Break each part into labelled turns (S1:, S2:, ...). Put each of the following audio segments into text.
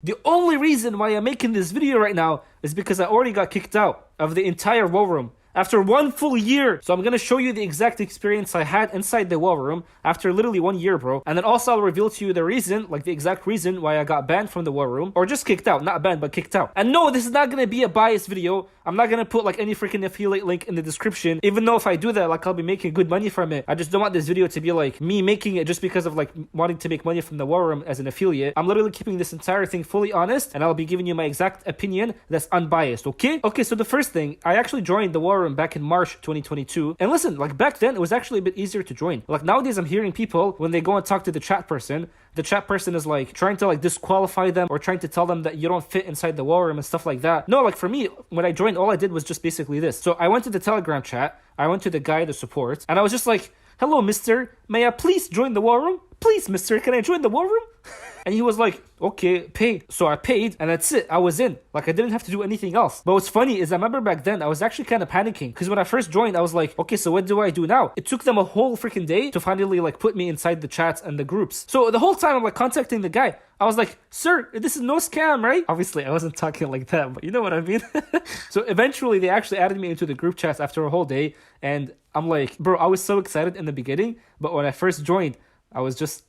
S1: The only reason why I'm making this video right now is because I already got kicked out of the entire war room after 1 full year. So I'm gonna show you the exact experience I had inside the war room after literally 1 year, bro. And then also I'll reveal to you the reason, like the exact reason why I got banned from the war room, or just kicked out, not banned, but kicked out. And no, this is not gonna be a biased video. I'm not gonna put like any freaking affiliate link in the description, even though if I do that, like I'll be making good money from it. I just don't want this video to be like me making it just because of like wanting to make money from the war room as an affiliate. I'm literally keeping this entire thing fully honest, and I'll be giving you my exact opinion that's unbiased, okay? Okay, so the first thing, I actually joined the war room back in March 2022. And listen, like back then, it was actually a bit easier to join. Like nowadays, I'm hearing people, when they go and talk to the chat person is like trying to like disqualify them or trying to tell them that you don't fit inside the war room and stuff like that. No, like for me, when I joined, all I did was just basically this. So I went to the Telegram chat, I went to the guy, the support, and I was just like, hello, mister, may I please join the war room? Please, mister, can I join the war room? And he was like, okay, pay. So I paid, and that's it. I was in. Like, I didn't have to do anything else. But what's funny is I remember back then, I was actually kind of panicking. Because when I first joined, I was like, okay, so what do I do now? It took them a whole freaking day to finally, like, put me inside the chats and the groups. So the whole time, I'm, like, contacting the guy. I was like, sir, this is no scam, right? Obviously, I wasn't talking like that, but you know what I mean? So eventually, they actually added me into the group chats after a whole day. And I'm like, bro, I was so excited in the beginning. But when I first joined, I was just...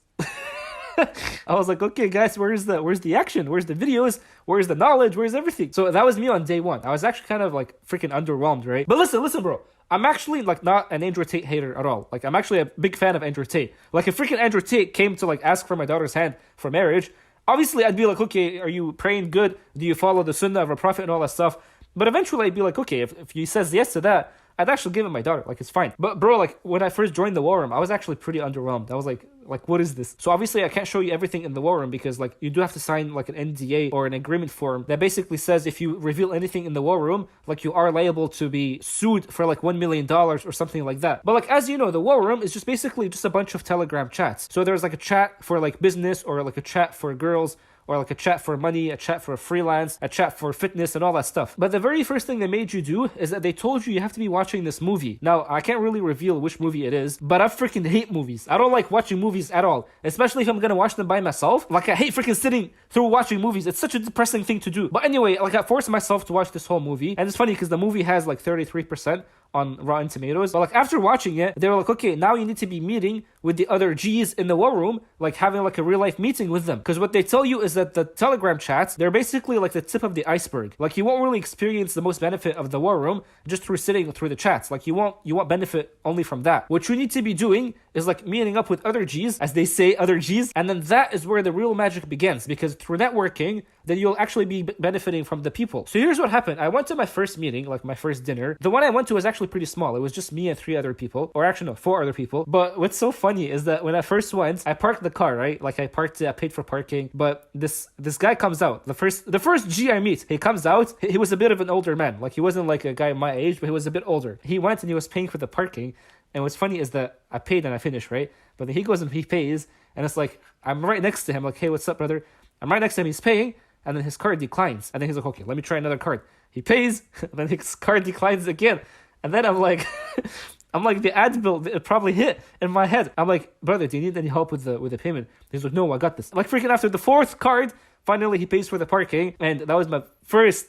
S1: I was like, okay, guys, where's the action? Where's the videos? Where's the knowledge? Where's everything? So that was me on day one. I was actually kind of like freaking underwhelmed, right? But listen, bro. I'm actually like not an Andrew Tate hater at all. Like I'm actually a big fan of Andrew Tate. Like if freaking Andrew Tate came to like ask for my daughter's hand for marriage, obviously I'd be like, okay, are you praying good? Do you follow the sunnah of a prophet and all that stuff? But eventually I'd be like, okay, if he says yes to that, I'd actually give him my daughter. Like, it's fine. But, bro, like, when I first joined the war room, I was actually pretty underwhelmed. I was like, what is this? So, obviously, I can't show you everything in the war room because, like, you do have to sign, like, an NDA or an agreement form that basically says if you reveal anything in the war room, like, you are liable to be sued for, like, $1 million or something like that. But, like, as you know, the war room is just basically just a bunch of Telegram chats. So, there's, like, a chat for, like, business or, like, a chat for girls, or like a chat for money, a chat for freelance, a chat for fitness and all that stuff. But the very first thing they made you do is that they told you have to be watching this movie. Now, I can't really reveal which movie it is, but I freaking hate movies. I don't like watching movies at all, especially if I'm gonna watch them by myself. Like, I hate freaking sitting through watching movies. It's such a depressing thing to do. But anyway, like, I forced myself to watch this whole movie, and it's funny because the movie has like 33% on Rotten Tomatoes. But like after watching it, they were like, okay, now you need to be meeting with the other G's in the war room, like having like a real life meeting with them. Because what they tell you is that the Telegram chats, they're basically like the tip of the iceberg. Like you won't really experience the most benefit of the war room just through sitting through the chats. Like you won't benefit only from that. What you need to be doing is like meeting up with other G's, as they say, other G's, and then that is where the real magic begins. Because through networking, then you'll actually be benefiting from the people. So here's what happened. I went to my first meeting, like my first dinner. The one I went to was actually pretty small. It was just me and 3 other people, or actually no, 4 other people. But what's so funny is that when I first went, I parked the car, right? Like I paid for parking. But this guy comes out. The first G I meet, he comes out. He was a bit of an older man. Like he wasn't like a guy my age, but he was a bit older. He went and he was paying for the parking. And what's funny is that I paid and I finished, right? But then he goes and he pays, and it's like I'm right next to him. Like, hey, what's up, brother? I'm right next to him. He's paying. And then his card declines. And then he's like, okay, let me try another card. He pays, and then his card declines again. And then I'm like, the ad bill, it probably hit in my head. I'm like, brother, do you need any help with the payment? He's like, no, I got this. Like freaking after the 4th card, finally he pays for the parking. And that was my first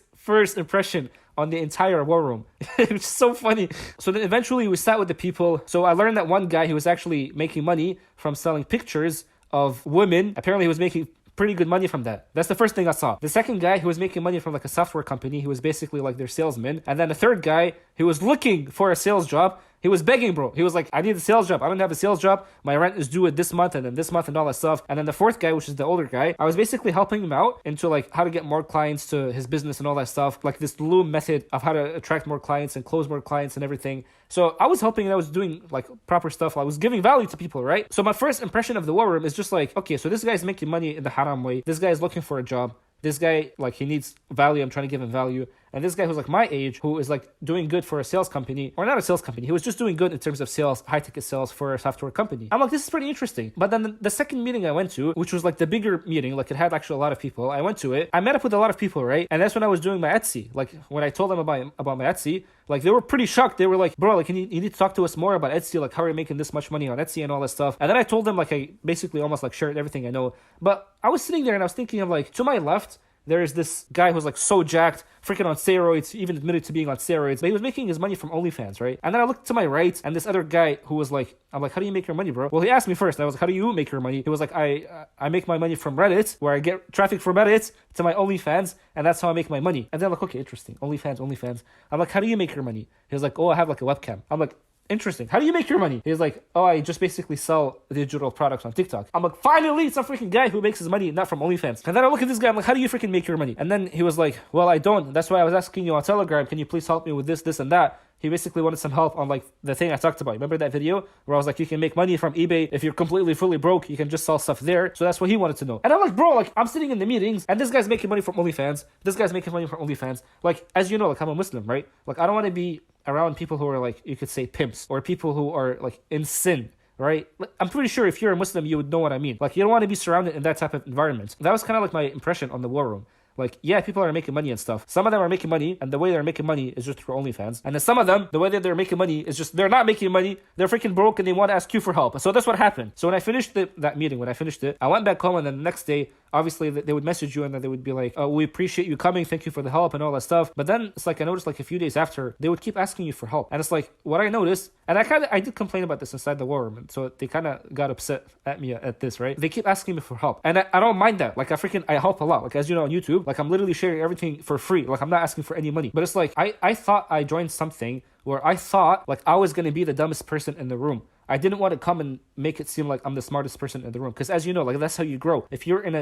S1: impression on the entire war room. It was so funny. So then eventually we sat with the people. So I learned that one guy, he was actually making money from selling pictures of women. Apparently he was making pretty good money from that. That's the first thing I saw. The second guy, who was making money from like a software company, he was basically like their salesman. And then the third guy, who was looking for a sales job, he was begging, bro. He was like, I need a sales job. I don't have a sales job. My rent is due at this month and then this month and all that stuff. And then the fourth guy, which is the older guy, I was basically helping him out into like how to get more clients to his business and all that stuff. Like this Loom method of how to attract more clients and close more clients and everything. So I was helping and I was doing like proper stuff. I was giving value to people, right? So my first impression of the war room is just like, okay, so this guy's making money in the haram way. This guy is looking for a job. This guy, like, he needs value. I'm trying to give him value. and this guy who's like my age, who is like doing good for a sales company, or not a sales company, he was just doing good in terms of sales, high ticket sales for a software company. I'm like, this is pretty interesting. But then the second meeting I went to, which was like the bigger meeting, like it had actually a lot of people, I went to it, I met up with a lot of people, right? And that's when I was doing my Etsy. Like when I told them about my Etsy, like they were pretty shocked. They were like, bro, like you need to talk to us more about Etsy, like how are you making this much money on Etsy and all that stuff. And then I told them, like, I basically almost like shared everything I know. But I was sitting there and I was thinking of like, to my left, there's this guy who's like so jacked, freaking on steroids, even admitted to being on steroids, but he was making his money from OnlyFans, right? And then I looked to my right, and this other guy who was like, I'm like, how do you make your money, bro? Well, he asked me first, and I was like, how do you make your money? He was like, I make my money from Reddit, where I get traffic from Reddit to my OnlyFans, and that's how I make my money. And then I'm like, okay, interesting, OnlyFans. I'm like, how do you make your money? He was like, oh, I have like a webcam. I'm like, interesting. How do you make your money? He's like, oh, I just basically sell digital products on TikTok. I'm like, finally, it's a freaking guy who makes his money not from OnlyFans. And then I look at this guy, I'm like, how do you freaking make your money? And then he was like, well, I don't. That's why I was asking you on Telegram, can you please help me with this, and that? He basically wanted some help on like the thing I talked about. Remember that video where I was like, you can make money from eBay. If you're completely fully broke, you can just sell stuff there. So that's what he wanted to know. And I'm like, bro, like I'm sitting in the meetings and this guy's making money from OnlyFans. This guy's making money from OnlyFans. Like, as you know, like I'm a Muslim, right? Like I don't want to be around people who are like, you could say pimps, or people who are like in sin, right? Like, I'm pretty sure if you're a Muslim, you would know what I mean. Like you don't want to be surrounded in that type of environment. That was kind of like my impression on the war room. Like, yeah, people are making money and stuff. Some of them are making money, and the way they're making money is just through OnlyFans. And then some of them, the way that they're making money is just, they're not making money, they're freaking broke, and they want to ask you for help. So that's what happened. So when I finished that meeting, I went back home, and then the next day, obviously, they would message you, and then they would be like, oh, we appreciate you coming, thank you for the help, and all that stuff. But then, it's like, I noticed, like, a few days after, they would keep asking you for help. And it's like, what I noticed, and I did complain about this inside the war room, and so they kind of got upset at me at this, right? They keep asking me for help. And I don't mind that. Like, I help a lot. Like, as you know, on YouTube, like, I'm literally sharing everything for free. Like, I'm not asking for any money. But it's like, I thought I joined something where I thought, like, I was going to be the dumbest person in the room. I didn't want to come and make it seem like I'm the smartest person in the room. Because as you know, like that's how you grow. If you're in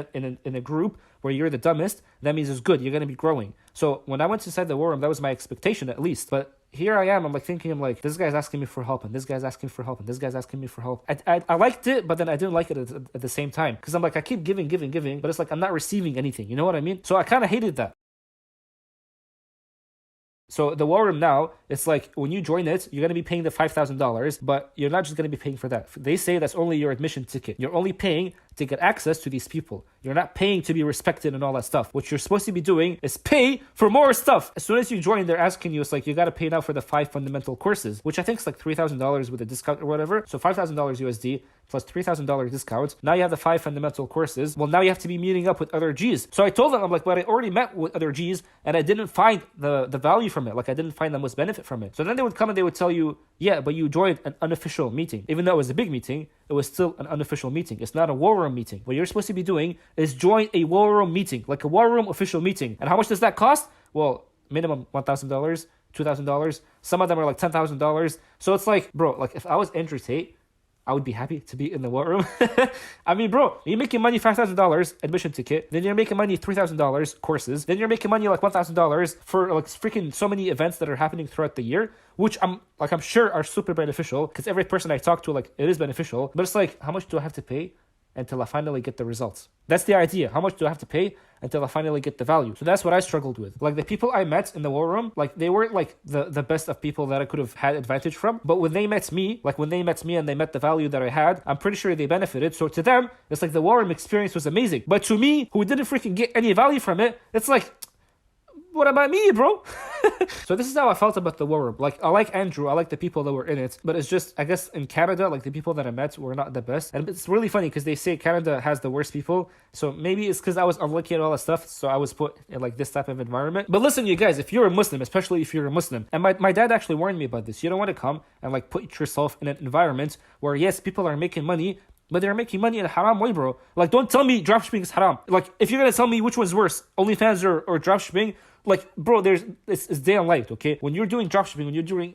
S1: a group where you're the dumbest, that means it's good. You're going to be growing. So when I went inside the war room, that was my expectation at least. But here I am, I'm like thinking, I'm like, this guy's asking me for help, and this guy's asking for help, and this guy's asking me for help. I liked it, but then I didn't like it at the same time. Because I'm like, I keep giving, but it's like I'm not receiving anything. You know what I mean? So I kind of hated that. So the war room now, it's like when you join it, you're going to be paying the $5,000, but you're not just going to be paying for that. They say that's only your admission ticket. You're only paying to get access to these people. You're not paying to be respected and all that stuff. What you're supposed to be doing is pay for more stuff. As soon as you join, they're asking you, it's like, you got to pay now for the 5 fundamental courses, which I think is like $3,000 with a discount or whatever. So $5,000 USD plus $3,000 discount. Now you have the 5 fundamental courses. Well, now you have to be meeting up with other Gs. So I told them, I'm like, but I already met with other Gs and I didn't find the value from it. Like I didn't find the most benefit from it. So then they would come and they would tell you, yeah, but you joined an unofficial meeting. Even though it was a big meeting, it was still an unofficial meeting. It's not a war room meeting. What you're supposed to be doing is join a war room meeting, like a war room official meeting. And how much does that cost? Well, minimum $1,000, $2,000. Some of them are like $10,000. So it's like, bro, like if I was Andrew Tate, I would be happy to be in the war room. I mean, bro, you're making money $5,000 admission ticket. Then you're making money $3,000 courses. Then you're making money like $1,000 for like freaking so many events that are happening throughout the year, which I'm sure are super beneficial because every person I talk to, like, it is beneficial. But it's like, how much do I have to pay until I finally get the results? That's the idea. How much do I have to pay until I finally get the value? So that's what I struggled with. Like the people I met in the war room, like they weren't like the best of people that I could have had advantage from. But when they met me, and they met the value that I had, I'm pretty sure they benefited. So to them, it's like the war room experience was amazing. But to me, who didn't freaking get any value from it, it's like, what about me, bro? So this is how I felt about the war room. Like, I like Andrew, I like the people that were in it, but it's just, I guess in Canada, like the people that I met were not the best. And it's really funny because they say Canada has the worst people. So maybe it's because I was unlucky and all that stuff. So I was put in like this type of environment. But listen, you guys, if you're a Muslim, especially if you're a Muslim, and my dad actually warned me about this. You don't want to come and like put yourself in an environment where, yes, people are making money, but they're making money in a haram way, bro. Like, don't tell me dropshipping is haram. Like, if you're going to tell me which one's worse, OnlyFans or dropshipping, like, bro, it's day and night, okay? When you're doing dropshipping,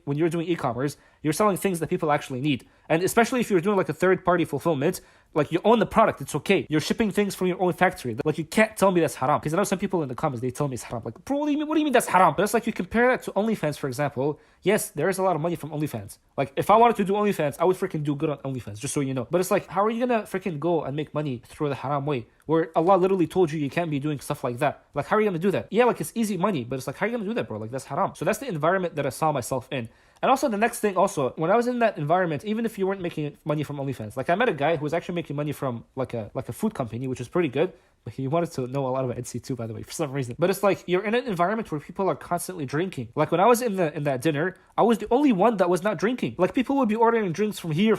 S1: when you're doing e-commerce, you're selling things that people actually need. And especially if you're doing like a third-party fulfillment, Like, you own the product, it's okay. You're shipping things from your own factory. Like, you can't tell me that's haram. Because I know some people in the comments, they tell me it's haram. Like, bro, what do you mean that's haram? But it's like, you compare that to OnlyFans, for example. Yes, there is a lot of money from OnlyFans. Like, if I wanted to do OnlyFans, I would freaking do good on OnlyFans, just so you know. But it's like, how are you gonna freaking go and make money through the haram way, where Allah literally told you can't be doing stuff like that? Like, how are you gonna do that? Yeah, like, it's easy money, but it's like, how are you gonna do that, bro? Like, that's haram. So that's the environment that I saw myself in. And also the next thing also, when I was in that environment, even if you weren't making money from OnlyFans, like, I met a guy who was actually making money from like a food company, which is pretty good. But he wanted to know a lot about Etsy too, by the way, for some reason. But it's like, you're in an environment where people are constantly drinking. Like, when I was in that dinner, I was the only one that was not drinking. Like, people would be ordering drinks from here.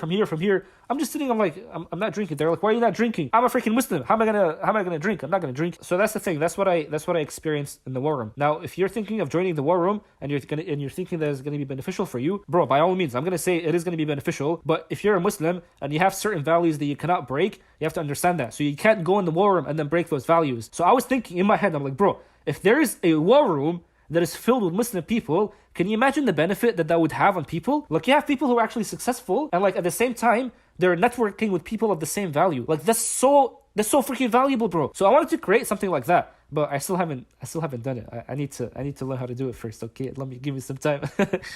S1: I'm just sitting, I'm like, I'm not drinking. They're like, why are you not drinking? I'm a freaking Muslim. How am I gonna drink? I'm not gonna drink. So that's the thing. That's what I experienced in the war room. Now, if you're thinking of joining the war room and you're thinking that it's gonna be beneficial for you, bro, by all means, I'm gonna say it is gonna be beneficial. But if you're a Muslim and you have certain values that you cannot break, you have to understand that. So you can't go in the war room and then break those values. So I was thinking in my head, I'm like, bro, if there is a war room that is filled with Muslim people, can you imagine the benefit that would have on people? Like, you have people who are actually successful, and like, at the same time, they're networking with people of the same value. Like, that's so freaking valuable, bro. So I wanted to create something like that, but I still haven't done it. I need to learn how to do it first. Okay, give me some time.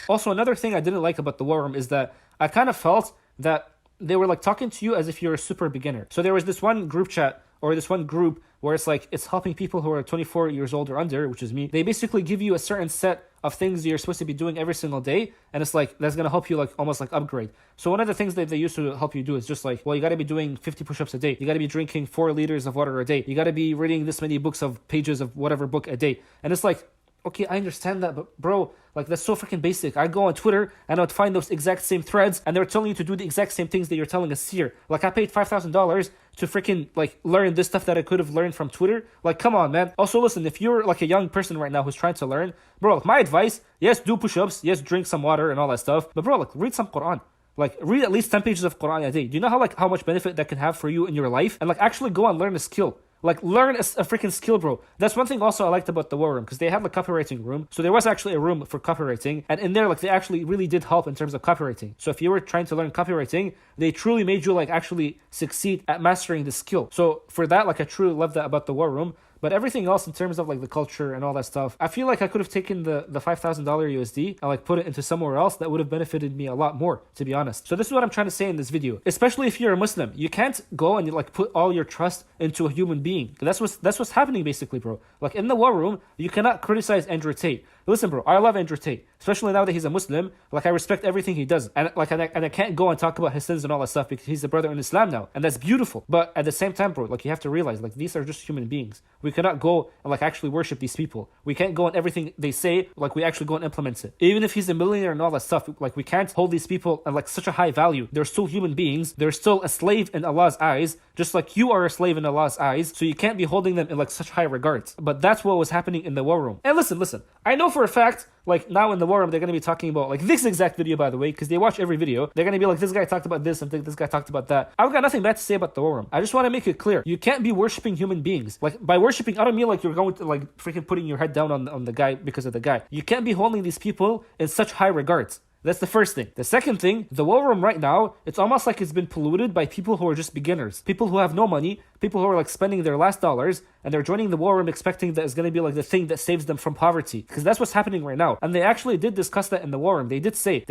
S1: Also, another thing I didn't like about the war room is that I kind of felt that they were like talking to you as if you're a super beginner. So there was this one group chat, or this one group, where it's like, it's helping people who are 24 years old or under, which is me. They basically give you a certain set of things you're supposed to be doing every single day, and it's like, that's gonna help you like almost like upgrade. So one of the things that they used to help you do is just like, well, you gotta be doing 50 push-ups a day, you gotta be drinking 4 liters of water a day, you gotta be reading this many books of pages of whatever book a day. And it's like, okay, I understand that, but bro, like, that's so freaking basic. I go on Twitter and I would find those exact same threads, and they're telling you to do the exact same things that you're telling us here. Like, I paid $5,000 to freaking like learn this stuff that I could have learned from Twitter. Like, come on, man. Also, listen, if you're like a young person right now who's trying to learn, bro, like, my advice, yes, do push-ups, yes, drink some water and all that stuff, but bro, like, read some Quran. Like, read at least 10 pages of Quran a day. Do you know how much benefit that can have for you in your life? And like, actually go and learn a skill. Like, learn a freaking skill, bro. That's one thing also I liked about the war room, because they had the copywriting room. So there was actually a room for copywriting, and in there, like, they actually really did help in terms of copywriting. So if you were trying to learn copywriting, they truly made you like actually succeed at mastering the skill. So for that, like, I truly love that about the war room. But everything else in terms of like the culture and all that stuff, I feel like I could have taken the $5,000 USD and like put it into somewhere else that would have benefited me a lot more, to be honest. So this is what I'm trying to say in this video. Especially if you're a Muslim, you can't go and like put all your trust into a human being. That's what's happening basically, bro. Like, in the war room, you cannot criticize Andrew Tate. Listen, bro, I love Andrew Tate, especially now that he's a Muslim. Like, I respect everything he does, and like, and I can't go and talk about his sins and all that stuff because he's a brother in Islam now, and that's beautiful. But at the same time, bro, like, you have to realize, like, these are just human beings. We cannot go and like actually worship these people. We can't go and everything they say, like, we actually go and implement it. Even if he's a millionaire and all that stuff, like, we can't hold these people at like such a high value. They're still human beings. They're still a slave in Allah's eyes, just like you are a slave in Allah's eyes. So you can't be holding them in like such high regards. But that's what was happening in the war room. And listen, I know for a fact, like, now in the war room, they're going to be talking about like this exact video, by the way, because they watch every video. They're going to be like, this guy talked about this and this guy talked about that. I've got nothing bad to say about the war room. I just want to make it clear. You can't be worshiping human beings. Like, by worshiping, I don't mean like you're going to like freaking putting your head down on the guy because of the guy. You can't be holding these people in such high regards. That's the first thing. The second thing, the war room right now, it's almost like it's been polluted by people who are just beginners. People who have no money, people who are like spending their last dollars, and they're joining the war room expecting that it's going to be like the thing that saves them from poverty. Because that's what's happening right now. And they actually did discuss that in the war room. They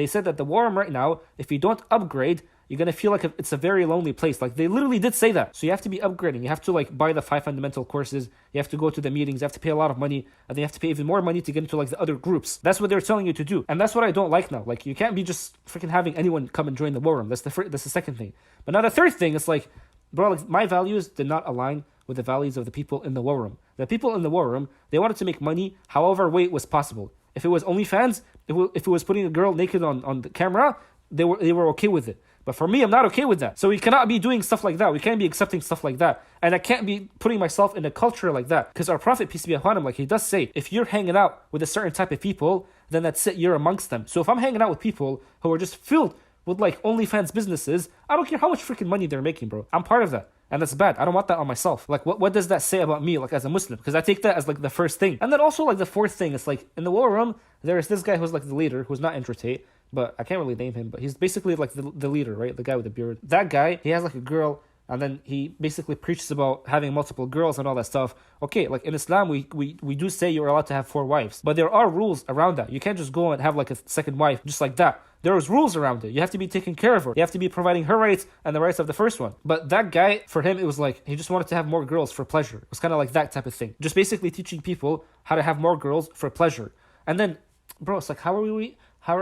S1: said that the war room right now, if you don't upgrade, you're going to feel like it's a very lonely place. Like, they literally did say that. So you have to be upgrading. You have to like buy the 5 fundamental courses. You have to go to the meetings. You have to pay a lot of money. And then you have to pay even more money to get into like the other groups. That's what they're telling you to do. And that's what I don't like now. Like, you can't be just freaking having anyone come and join the war room. That's the second thing. But now the third thing is like, bro, like, my values did not align with the values of the people in the war room. The people in the war room, they wanted to make money however way it was possible. If it was OnlyFans, if it was putting a girl naked on the camera, they were okay with it. But for me, I'm not okay with that. So we cannot be doing stuff like that. We can't be accepting stuff like that. And I can't be putting myself in a culture like that. Because our Prophet, peace be upon him, like, he does say, if you're hanging out with a certain type of people, then that's it, you're amongst them. So if I'm hanging out with people who are just filled with like OnlyFans businesses, I don't care how much freaking money they're making, bro. I'm part of that. And that's bad. I don't want that on myself. Like, what does that say about me, like, as a Muslim? Because I take that as like the first thing. And then also like the fourth thing is like, in the war room, there's this guy who's like the leader, who's not Andrew Tate, but I can't really name him, but he's basically like the leader, right? The guy with the beard. That guy, he has like a girl and then he basically preaches about having multiple girls and all that stuff. Okay, like in Islam, we do say you're allowed to have 4 wives, but there are rules around that. You can't just go and have like a second wife just like that. There's rules around it. You have to be taking care of her. You have to be providing her rights and the rights of the first one. But that guy, for him, it was like he just wanted to have more girls for pleasure. It was kind of like that type of thing. Just basically teaching people how to have more girls for pleasure. And then, bro, it's like, how are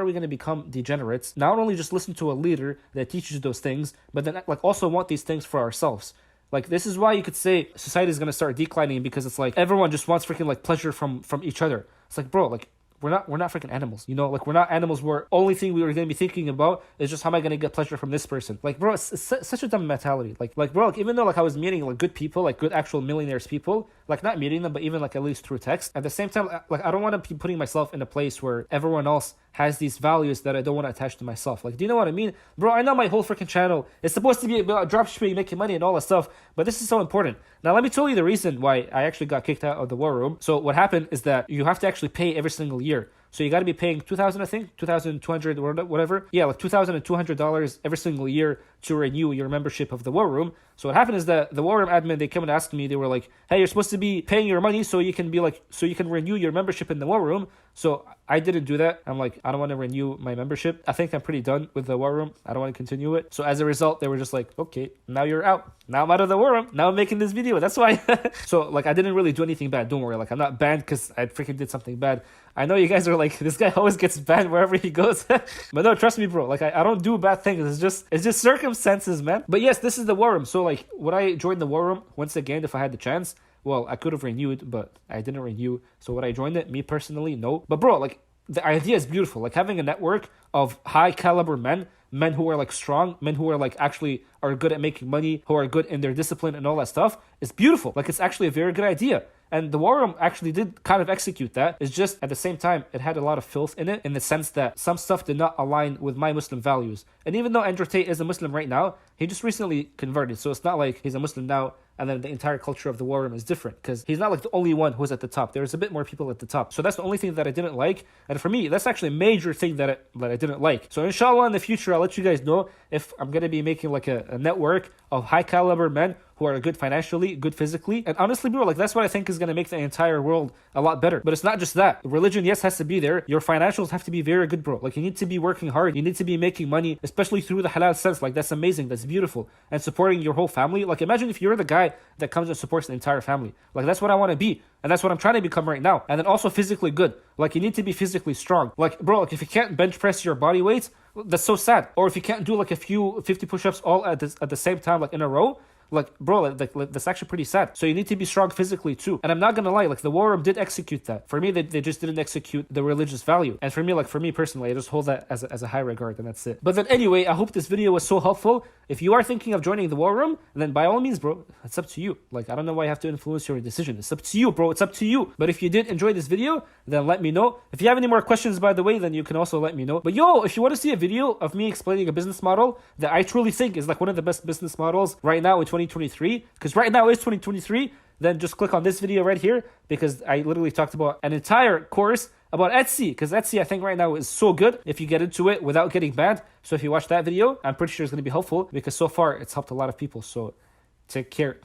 S1: we going to become degenerates? Not only just listen to a leader that teaches those things, but then like also want these things for ourselves. Like, this is why you could say society is going to start declining, because it's like everyone just wants freaking like pleasure from each other. It's like, bro, like we're not freaking animals, you know? Like, we're not animals where only thing we were going to be thinking about is just how am I going to get pleasure from this person. Like, bro, it's such a dumb mentality. Like bro, like even though like I was meeting like good people, like good actual millionaires people, like not meeting them, but even like at least through text, at the same time, like I don't want to be putting myself in a place where everyone else has these values that I don't want to attach to myself. Like, do you know what I mean? Bro, I know my whole freaking channel is supposed to be about dropshipping, making money and all that stuff, but this is so important. Now, let me tell you the reason why I actually got kicked out of the war room. So what happened is that you have to actually pay every single year. So you got to be paying $2,000, I think, $2,200 or whatever. Yeah, like $2,200 every single year to renew your membership of the war room. So what happened is that the war room admin, they came and asked me, they were like, hey, you're supposed to be paying your money so you can renew your membership in the war room. So I didn't do that. I'm like, I don't want to renew my membership. I think I'm pretty done with the war room. I don't want to continue it. So as a result, they were just like, okay, now you're out. Now I'm out of the war room. Now I'm making this video. That's why. So like, I didn't really do anything bad. Don't worry. Like, I'm not banned because I freaking did something bad. I know you guys are like, this guy always gets banned wherever he goes. But no, trust me, bro. Like, I don't do bad things. It's just circumstances, man. But yes, this is the war room. So like, would I join the war room once again if I had the chance? Well, I could have renewed, but I didn't renew. So would I join it? Me personally, no. But bro, like, the idea is beautiful. Like, having a network of high caliber men who are like strong, men who are like actually are good at making money, who are good in their discipline and all that stuff, is beautiful. Like, it's actually a very good idea. And the war room actually did kind of execute that. It's just at the same time, it had a lot of filth in it, in the sense that some stuff did not align with my Muslim values. And even though Andrew Tate is a Muslim right now, he just recently converted. So it's not like he's a Muslim now and then the entire culture of the war room is different, because he's not like the only one who's at the top. There's a bit more people at the top. So that's the only thing that I didn't like. And for me, that's actually a major thing that I didn't like. So inshallah, in the future, I'll let you guys know if I'm going to be making like a network of high caliber men who are good financially, good physically. And honestly, bro, like, that's what I think is going to make the entire world a lot better. But it's not just that. Religion, yes, has to be there. Your financials have to be very good, bro. Like, you need to be working hard. You need to be making money, especially through the halal sense. Like, that's amazing. That's beautiful. And supporting your whole family. Like, imagine if you're the guy that comes and supports the entire family. Like, that's what I want to be. And that's what I'm trying to become right now. And then also physically good. Like, you need to be physically strong. Like, bro, like, if you can't bench press your body weight, that's so sad. Or if you can't do like a few 50 push-ups all at the same time, like in a row, like, bro, like, that's actually pretty sad. So you need to be strong physically too. And I'm not gonna lie, like, the war room did execute that. For me, they just didn't execute the religious value. And for me personally, I just hold that as a high regard, and that's it. But then anyway, I hope this video was so helpful. If you are thinking of joining the war room, then by all means, bro, it's up to you. Like, I don't know why you have to influence your decision. It's up to you, bro. It's up to you. But if you did enjoy this video, then let me know. If you have any more questions, by the way, then you can also let me know. But yo, if you want to see a video of me explaining a business model that I truly think is like one of the best business models right now in 2023, because right now is 2023, then just click on this video right here, because I literally talked about an entire course about Etsy, because Etsy I think right now is so good if you get into it without getting banned. So if you watch that video, I'm pretty sure it's going to be helpful, because so far it's helped a lot of people. So take care.